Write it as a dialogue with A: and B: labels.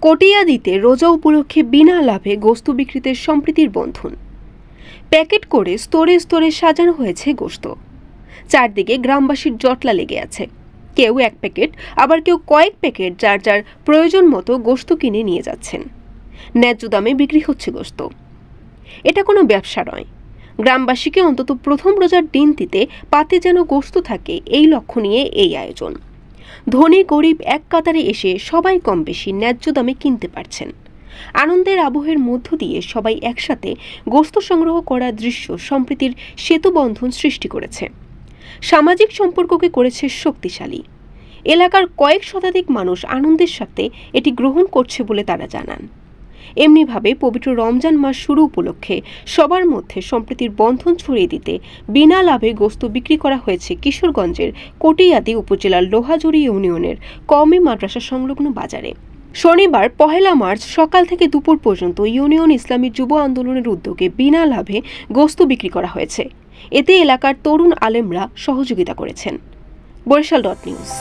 A: কটিয়াদীতে রোজা উপলক্ষে বিনা লাভে গোশত বিক্রিতে সম্প্রীতির বন্ধন। প্যাকেট করে স্তরে স্তরে সাজানো হয়েছে গোশত। চারদিকে গ্রামবাসীর জটলা লেগে আছে। কেউ এক প্যাকেট, আবার কেউ কয়েক প্যাকেট যার যার প্রয়োজন মতো গোশত কিনে নিয়ে যাচ্ছেন। ন্যায্য দামে বিক্রি হচ্ছে গোশত। এটা কোনো ব্যবসা নয়। গ্রামবাসীকে অন্তত প্রথম রোজার দিনটিতে পাতে যেন গোশত থাকে, এই লক্ষ্য নিয়ে এই আয়োজন। ধনী গরিব এক কাতারে এসে সবাই কম বেশি ন্যায্য দামে কিনতে পারছেন। আনন্দের আবহের মধ্য দিয়ে সবাই একসাথে গোশত সংগ্রহ করার দৃশ্য সম্প্রীতির সেতুবন্ধন সৃষ্টি করেছে, সামাজিক সম্পর্ককে করেছে শক্তিশালী। এলাকার কয়েক শতাধিক মানুষ আনন্দের সাথে এটি গ্রহণ করছে বলে তারা জানান। এমনিভাবে পবিত্র রমজান মাস শুরু উপলক্ষে সবার মধ্যে সম্প্রীতির বন্ধন ছড়িয়ে দিতে বিনা লাভে গোশত বিক্রি করা হয়েছে কিশোরগঞ্জের কটিয়াদী উপজেলার লোহাজুড়ি ইউনিয়নের কওমি মাদ্রাসা সংলগ্ন বাজারে। শনিবার 1 মার্চ সকাল থেকে দুপুর পর্যন্ত ইউনিয়ন ইসলামী যুব আন্দোলনের উদ্যোগে বিনা লাভে গোশত বিক্রি করা হয়েছে। এতে এলাকার তরুণ আলেমরা সহযোগিতা করেছেন। বরিশাল.নিউজ।